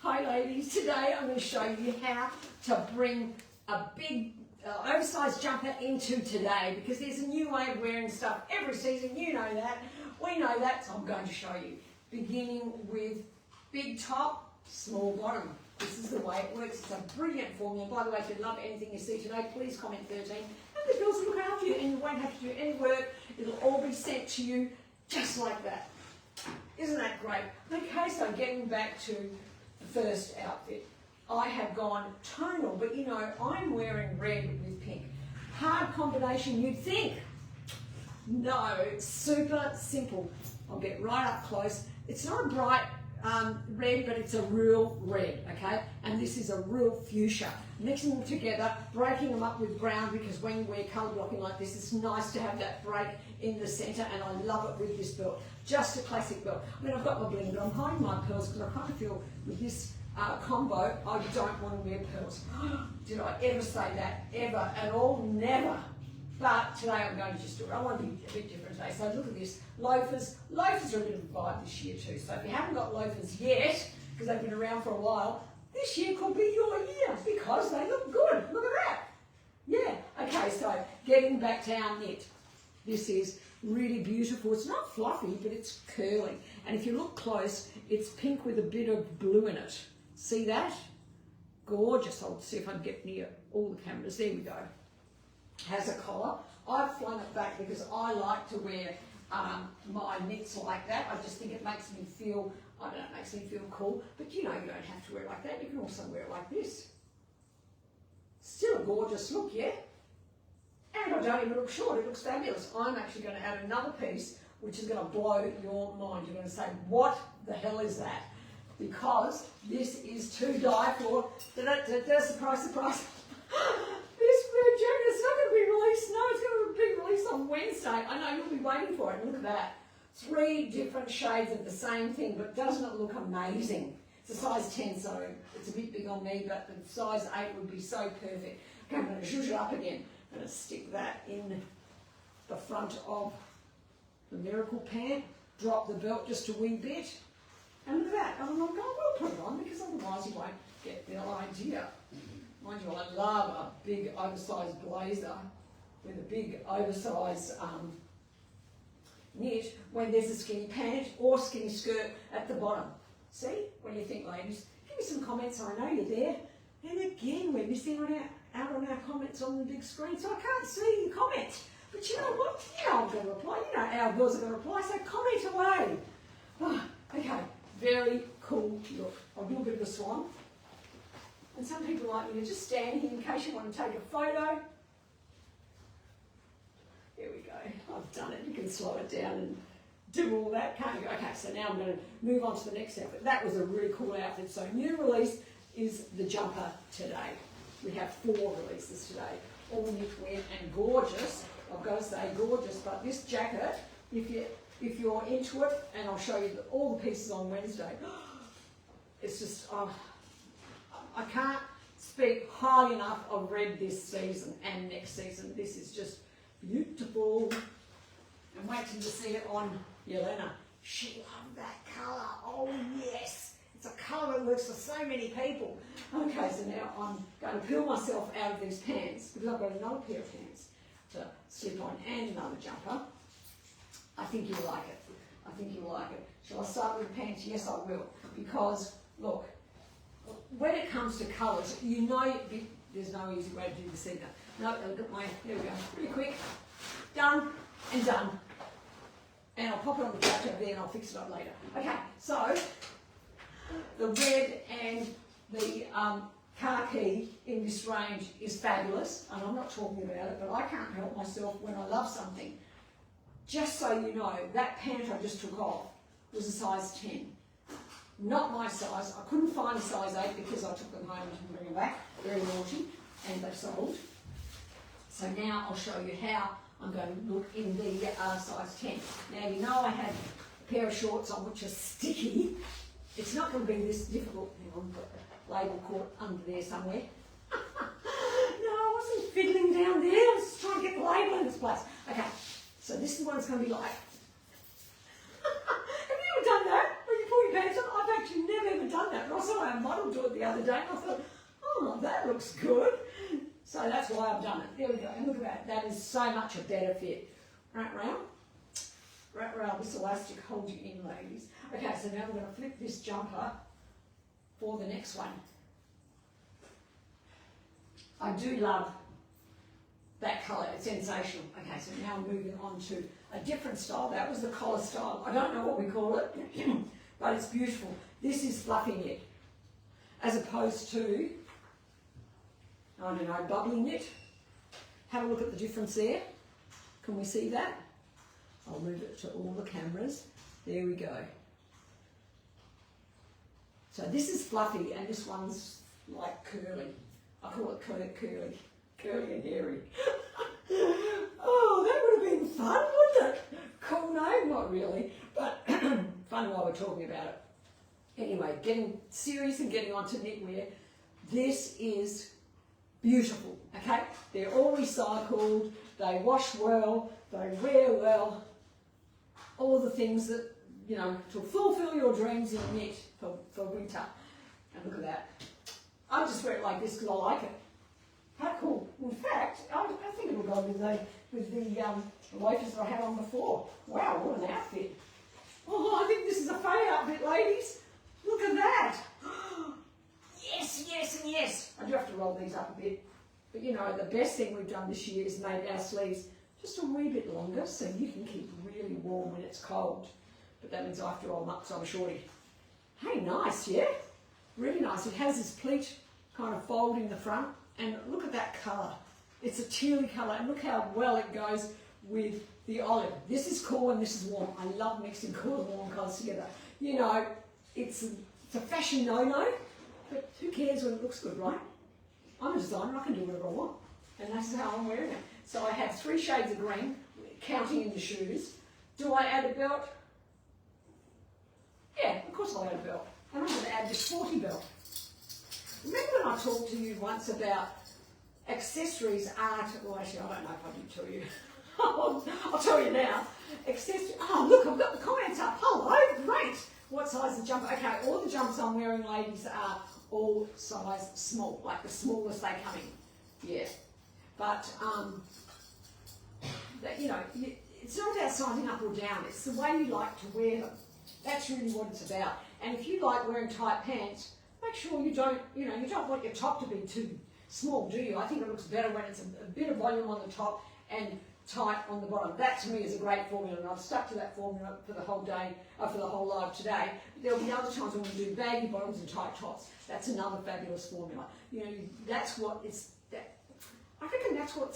Hi ladies, today I'm going to show you how to bring a big oversized jumper into today, because there's a new way of wearing stuff every season. You know that, we know that, so I'm going to show you. Beginning with big top, small bottom. This is the way it works. It's a brilliant formula. By the way, if you love anything you see today, please comment 13. And the girls will look after you, and you won't have to do any work. It'll all be sent to you just like that. Isn't that great? Okay, so getting back to the first outfit. I have gone tonal, but you know, I'm wearing red with pink. Hard combination, you'd think. No, it's super simple. I'll get right up close. It's not a bright red, but it's a real red, okay? And this is a real fuchsia. Mixing them together, breaking them up with brown, because when you wear colour blocking like this, it's nice to have that break in the centre, and I love it with this belt. Just a classic belt. I mean, I've got my bling, but I'm hiding my pearls because I kind of feel with this combo, I don't want to wear pearls. Did I ever say that? Ever at all? Never. But today I'm going to just do it. I want to be a bit different today. So look at this. Loafers. Loafers are a bit of a vibe this year too. So if you haven't got loafers yet, because they've been around for a while, this year could be your year because they look good. Look at that. Yeah. Okay, so getting back to our knit. This is really beautiful. It's not fluffy, but it's curly. And if you look close, it's pink with a bit of blue in it. See that? Gorgeous. I'll see if I can get near all the cameras. There we go. Has a collar. I've flung it back because I like to wear my knits like that. I just think it makes me feel, I don't know, it makes me feel cool. But you know, you don't have to wear it like that. You can also wear it like this. Still a gorgeous look, yeah? And I don't even look short. It looks fabulous. I'm actually going to add another piece which is going to blow your mind. You're going to say, what the hell is that? Because this is to die for. Surprise, surprise. This blue jacket is not going to be released. No, it's going to be released on Wednesday. I know you'll be waiting for it. Look at that. 3 different shades of the same thing, but doesn't it look amazing? It's a size 10, so it's a bit big on me, but the size 8 would be so perfect. Okay, I'm going to zhuzh it up again. I'm going to stick that in the front of the miracle pant. Drop the belt just a wee bit. And look at that. And I'm like, oh, we'll put it on, because otherwise you won't get the idea. Mind you, I love a big oversized blazer with a big oversized knit when there's a skinny pant or skinny skirt at the bottom. See? What do you think, ladies? Give me some comments. I know you're there. And again, we're missing out on our comments on the big screen, so I can't see your comments. But you know what? You know I'm going to reply. You know our girls are going to reply, so comment away. Oh, okay, very cool look. I'll do a bit of a swan. And some people like me to just stand here in case you want to take a photo. There we go. I've done it. You can slow it down and do all that, can't you? Okay, so now I'm going to move on to the next outfit. That was a really cool outfit. So new release is the jumper today. We have 4 releases today. All knitwear and gorgeous. I've got to say gorgeous, but this jacket, if you're into it, and I'll show you all the pieces on Wednesday, it's just, I can't speak highly enough of red this season and next season. This is just beautiful. And wait till you see it on Yelena. She loved that colour. Oh yes. It's a colour that works for so many people. Okay, so now I'm going to peel myself out of these pants because I've got another pair of pants to slip on and another jumper. I think you'll like it. I think you'll like it. Shall I start with the pants? Yes, I will. Because, look, when it comes to colours, you know there's no easy way to do this either. No, look at there we go. Pretty quick. Done and done. And I'll pop it on the couch over there and I'll fix it up later. Okay, so the red and the khaki in this range is fabulous, and I'm not talking about it, but I can't help myself when I love something. Just so you know, that pant I just took off was a size 10. Not my size. I couldn't find a size 8 because I took them home and didn't bring them back. Very naughty, and they've sold. So now I'll show you how I'm going to look in the size 10. Now you know I had a pair of shorts on which are sticky. It's not going to be this difficult. Hang on, got the label caught under there somewhere. No, I wasn't fiddling down there. I was just trying to get the label in its place. Okay, so this is what it's going to be like. Have you ever done that? When you pull your pants on? I've actually never ever done that. Ross saw our model do it the other day and I thought, oh, that looks good. So that's why I've done it. There we go. And look at that. That is so much a better fit. Right round. Right round. This elastic holds you in, ladies. Okay, so now we're going to flip this jumper for the next one. I do love that colour. It's sensational. Okay, so now we're moving on to a different style. That was the collar style. I don't know what we call it, but it's beautiful. This is fluffy knit, as opposed to, I don't know, bubbly knit. Have a look at the difference there. Can we see that? I'll move it to all the cameras. There we go. So this is fluffy and this one's like curly. I call it curly and hairy. Oh, that would have been fun, wouldn't it? Cool name, not really, but fun while we're talking about it. Anyway, getting serious and getting on to knitwear. This is beautiful, okay? They're all recycled, they wash well, they wear well, all the things that, you know, to fulfill your dreams in knit for winter. And look at that. I just wear it like this because I like it. How cool. In fact, I think it'll go with the loafers that I had on before. Wow, what an outfit. Oh, I think this is a Faye outfit, ladies. Look at that. Yes, yes, and yes. I do have to roll these up a bit. But you know, the best thing we've done this year is made our sleeves just a wee bit longer so you can keep really warm when it's cold. But that means I have to roll them up so I'm shorty. Hey, nice, yeah? Really nice. It has this pleat kind of fold in the front. And look at that colour. It's a tealy colour. And look how well it goes with the olive. This is cool and this is warm. I love mixing cool and warm colours together. You know, it's a fashion no-no. But who cares when it looks good, right? I'm a designer. I can do whatever I want. And that's how I'm wearing it. So I have 3 shades of green, counting in the shoes. Do I add a belt? Yeah, of course I'll add a belt. And I'm going to add this 40 belt. Remember when I talked to you once about accessories aren't, well actually I don't know if I did tell you. I'll tell you now. Oh look, I've got the comments up. Hello, great. What size is the jumper? Okay, all the jumpers I'm wearing, ladies, are all size small, like the smallest they come in. Yeah. But, you know, it's not about sizing up or down. It's the way you like to wear them. That's really what it's about. And if you like wearing tight pants, make sure you don't, you know, you don't want your top to be too small, do you? I think it looks better when it's a bit of volume on the top and tight on the bottom. That to me is a great formula, and I've stuck to that formula for the whole day, for the whole live today. But there'll be other times when we do baggy bottoms and tight tops. That's another fabulous formula. You know, that's what it's. I reckon that's what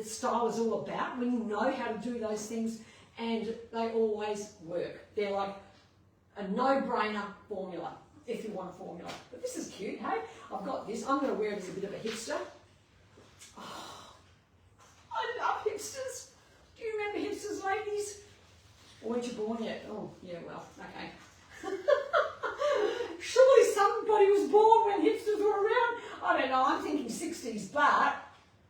style is all about. When you know how to do those things, and they always work. They're like a no-brainer formula. If you want a formula. But this is cute, hey? I've got this. I'm going to wear it as a bit of a hipster. Oh, I love hipsters. Do you remember hipsters, ladies? Or weren't you born yet? Oh, yeah, well, okay. Surely somebody was born when hipsters were around. I don't know, I'm thinking 60s, but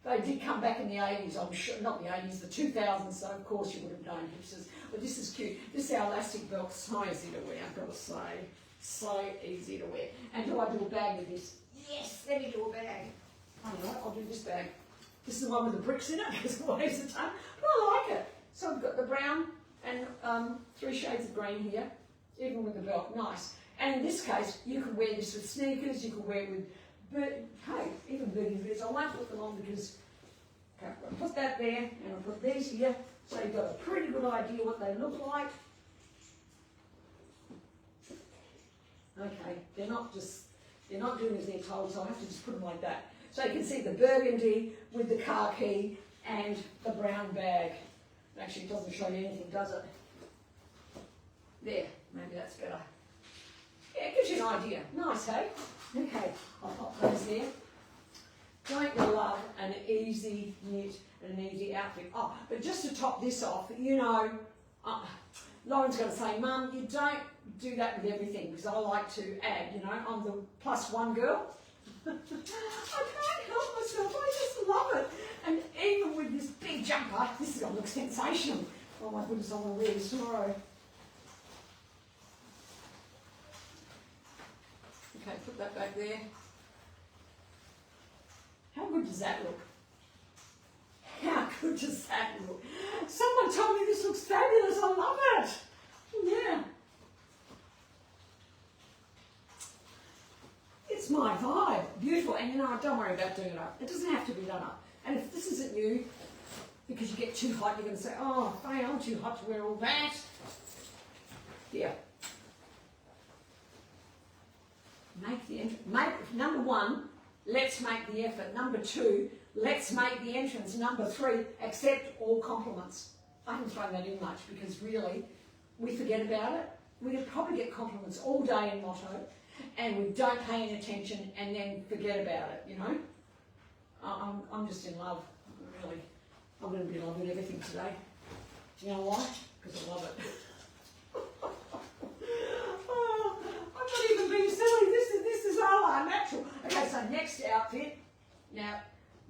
they did come back in the 80s, I'm sure. Not the 80s, the 2000s, so of course you would have known hipsters. But this is cute. This is our elastic belt, so easy to wear, I've got to say. So easy to wear. And do I do a bag with this? Yes, let me do a bag. I don't know, I'll do this bag. This is the one with the bricks in it because it weighs a ton. But I like it. So I've got the brown and 3 shades of green here, even with the belt. Nice. And in this case, you can wear this with sneakers, you can wear it with, hey, even burgundy boots. I won't put them on because, okay, I'll put that there and I'll put these here. So you've got a pretty good idea what they look like. Okay, they're not doing as they're told, so I have to just put them like that. So you can see the burgundy with the khaki and the brown bag. Actually, it doesn't show you anything, does it? There, maybe that's better. Yeah, it gives you an idea. Nice, hey? Okay, I'll pop those there. Don't you love an easy knit and an easy outfit? Oh, but just to top this off, you know, Lauren's going to say, Mum, you don't do that with everything because I like to add, you know, I'm the +1 girl. I can't help myself, I just love it. And even with this big jumper, this is going to look sensational. Oh my goodness, I'm going to wear this tomorrow. Okay, put that back there. How good does that look? How good does that look? Someone told me this looks fabulous. I love it. Yeah. It's my vibe. Beautiful. And you know, don't worry about doing it up. It doesn't have to be done up. And if this isn't you, because you get too hot, you're going to say, oh, Faye, I'm too hot to wear all that. Yeah. Make the entrance. Number one, let's make the effort. Number two, let's make the entrance. Number three, accept all compliments. I haven't thrown that in much because really, we forget about it. We could probably get compliments all day in Motto, and we don't pay any attention and then forget about it, you know. I'm just in love, really. I'm going to be in love with everything today. Do you know why? Because I love it. Oh, I'm not even being silly. This is all natural. Okay, so next outfit. Now,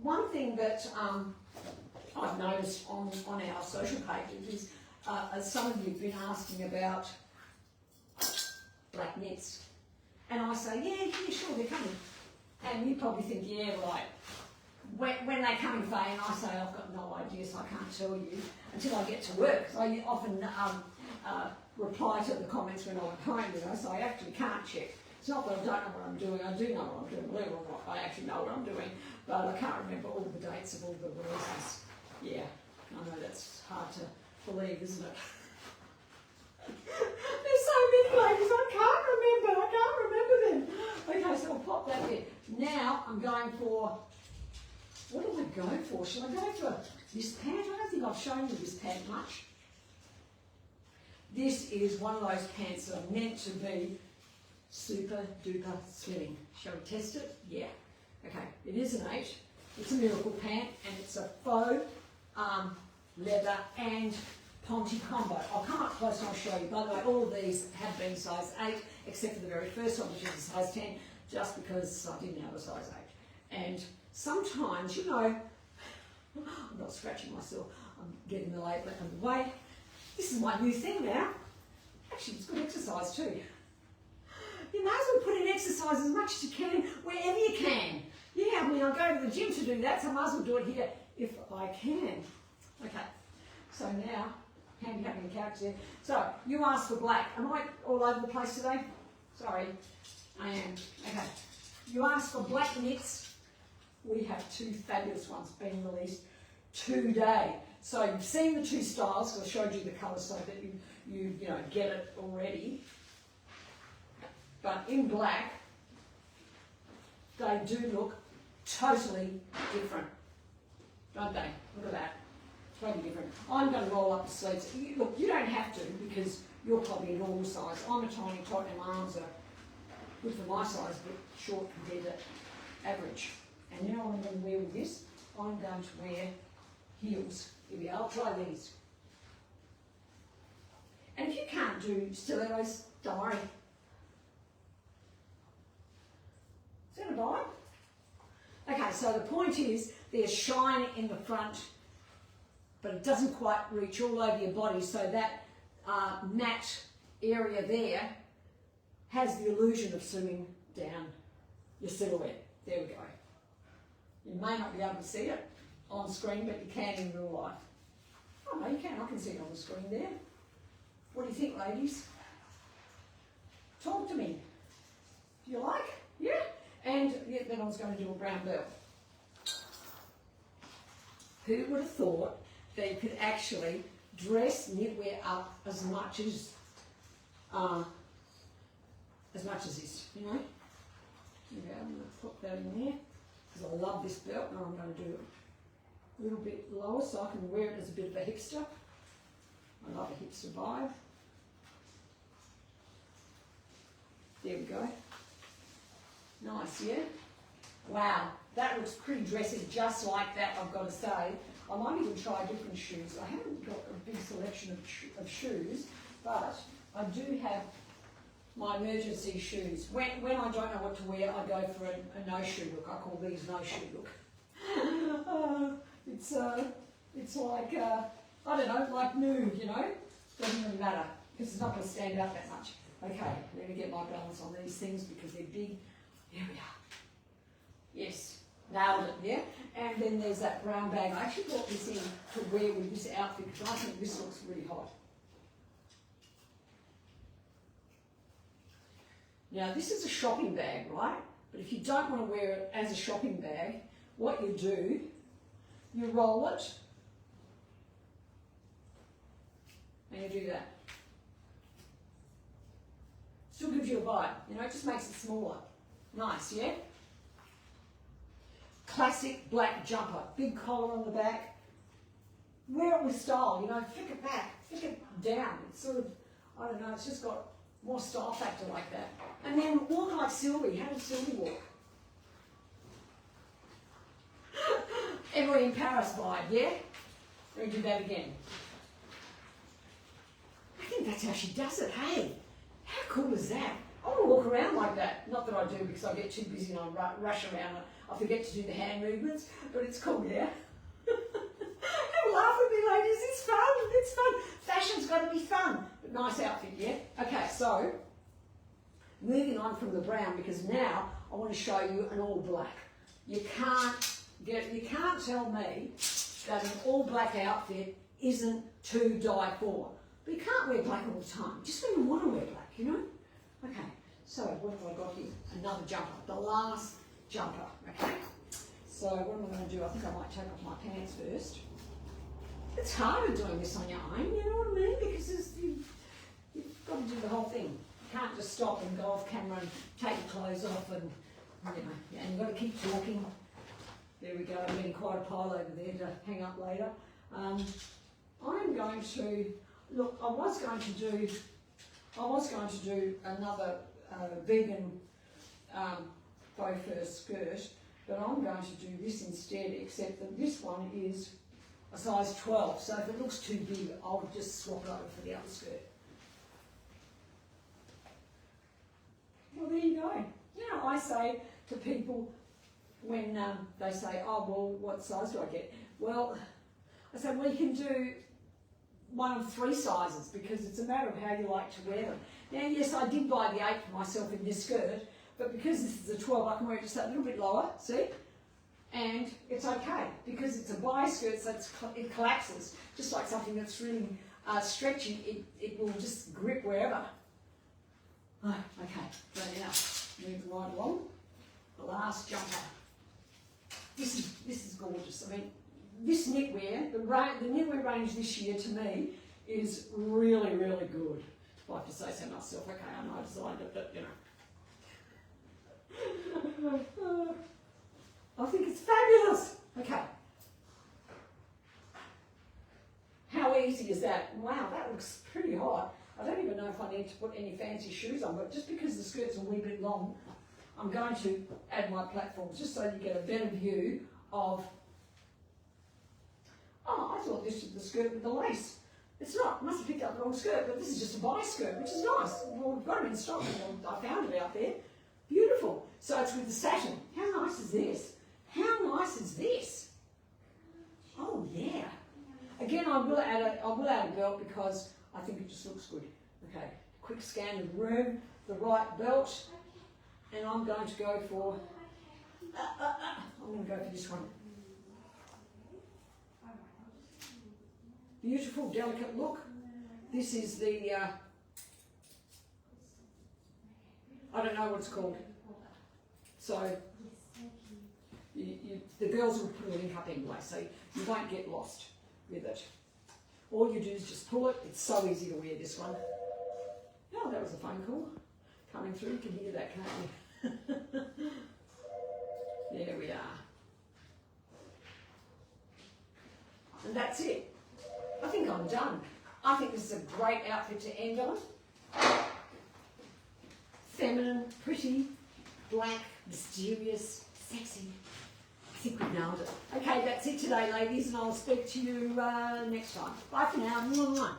one thing that I've noticed on our social pages is some of you have been asking about black knits. And I say, yeah, sure, they're coming. And you probably think, yeah, right. When they come in, Faye, and I say, I've got no idea, so I can't tell you until I get to work. So I often reply to the comments when I'm at home, you know, so I actually can't check. It's not that I don't know what I'm doing, I do know what I'm doing, believe it or not, I actually know what I'm doing, but I can't remember all the dates of all the releases. Yeah, I know that's hard to believe, isn't it? There's so many ladies, I can't remember them. Okay, so I'll pop that in. Now I'm going for, what do I go for? Should I go for this pant? I don't think I've shown you this pant much. This is one of those pants that are meant to be super duper slimming. Shall we test it? Yeah. Okay, it is an 8. It's a miracle pant and it's a faux leather and ponte combo. I'll come up close and I'll show you. By the way, all of these have been size 8 except for the very first one, which is a size 10, just because I didn't have a size 8. And sometimes, you know, I'm not scratching myself, I'm getting the label out of the way. This is my new thing now. Actually, it's good exercise too. You may as well put in exercise as much as you can, wherever you can. Yeah, I mean, I go to the gym to do that, so I might as well do it here if I can. Okay, so now, handy having a couch there. So, you asked for black. Am I all over the place today? Sorry, I am. Okay, you asked for black knits. We have 2 fabulous ones being released today. So you've seen the 2 styles, so I showed you the colours so that you know, get it already. But in black, they do look totally different, don't they? Look at that, totally different. I'm going to roll up the sleeves. Look, you don't have to because you're probably a normal size. I'm a tiny tot and my arms are good for my size, but short compared to average. And you know what I'm going to wear with this? I'm going to wear heels. Here we are, I'll try these. And if you can't do stilettos, don't worry. Is that a vibe? Okay, so the point is there's shine in the front, but it doesn't quite reach all over your body, so that matte area there has the illusion of slimming down your silhouette. There we go. You may not be able to see it on screen, but you can in real life. Oh no, you can. I can see it on the screen there. What do you think, ladies? Talk to me. Do you like? Yeah? And yeah, then I was going to do a brown belt. Who would have thought that you could actually dress knitwear up as much as this, you know? Okay, I'm going to put that in there because I love this belt. Now I'm going to do it a little bit lower so I can wear it as a bit of a hipster. I love a hipster vibe. There we go. Nice, yeah? Wow, that looks pretty dressy just like that, I've got to say. I might even try different shoes. I haven't got a big selection of shoes, but I do have my emergency shoes. When I don't know what to wear, I go for a no-shoe look. I call these no-shoe look. It's like, I don't know, like nude, you know? Doesn't really matter, because it's not going to stand out that much. Okay, let me get my balance on these things because they're big. Here we are. Yes, nailed it, yeah? And then there's that brown bag. I actually brought this in to wear with this outfit because I think this looks really hot. Now, this is a shopping bag, right? But if you don't want to wear it as a shopping bag, what you do, you roll it, and you do that. Still gives you a vibe, you know, it just makes it smaller. Nice, yeah? Classic black jumper, big collar on the back. Wear it with style, you know, flick it back, flick it down. It's sort of, I don't know, it's just got more style factor like that. And then walk like Sylvie. How does Sylvie walk? Emily in Paris vibe, yeah? Let me do that again. I think that's how she does it, hey? How cool is that? I want to walk around like that. Not that I do because I get too busy and I rush around. I forget to do the hand movements, but it's cool, yeah? Have a laugh with me, ladies. It's fun. It's fun. Fashion's got to be fun. But nice outfit, yeah? Okay, so moving on from the brown because now I want to show you an all black. You can't tell me that an all black outfit isn't to die for. But you can't wear black all the time. Just when you want to wear black, you know? Okay, so what have I got here? Another jumper, the last jumper, okay? So what am I going to do? I think I might take off my pants first. It's harder doing this on your own, you know what I mean? Because you've got to do the whole thing. You can't just stop and go off camera and take your clothes off and, you know, and you've got to keep talking. There we go, I'm getting quite a pile over there to hang up later. I'm going to, look, I was going to do another vegan faux fur skirt, but I'm going to do this instead, except that this one is a size 12, so if it looks too big, I'll just swap it over for the other skirt. Well, there you go. You know, I say to people when they say, oh, well, what size do I get? Well, I say, well, you can do one of 3 sizes because it's a matter of how you like to wear them. Now, yes, I did buy the 8 for myself in this skirt, but because this is a 12, I can wear it just a little bit lower, see? And it's okay because it's a bi skirt, so it collapses, just like something that's really stretchy, it will just grip wherever. Oh, okay, so now, moving right along, the last jumper. This is gorgeous. I mean, this knitwear, the knitwear range this year to me is really, really good. If I have to say so myself, okay, I know I designed it, but you know. I think it's fabulous. Okay. How easy is that? Wow, that looks pretty hot. I don't even know if I need to put any fancy shoes on, but just because the skirt's a wee bit long, I'm going to add my platforms just so you get a better view of, oh, I thought this was the skirt with the lace. It's not, must have picked up the wrong skirt, but this is just a bi skirt, which is nice. Well, we've got them in stock, I found it out there. Beautiful. So it's with the satin. How nice is this? How nice is this? Oh yeah. Again, I will add a belt because I think it just looks good. Okay, quick scan of the room, the right belt, and I'm going to go for, this one. Beautiful, delicate look. This is the, I don't know what it's called. So, the girls will put a link up anyway, so you won't get lost with it. All you do is just pull it. It's so easy to wear, this one. Oh, that was a phone call coming through. You can hear that, can't you? There we are. And that's it. I think I'm done. I think this is a great outfit to end on. Feminine, pretty, black, mysterious, sexy. I think we've nailed it. Okay, that's it today, ladies, and I'll speak to you next time. Bye for now. Mwah, mwah.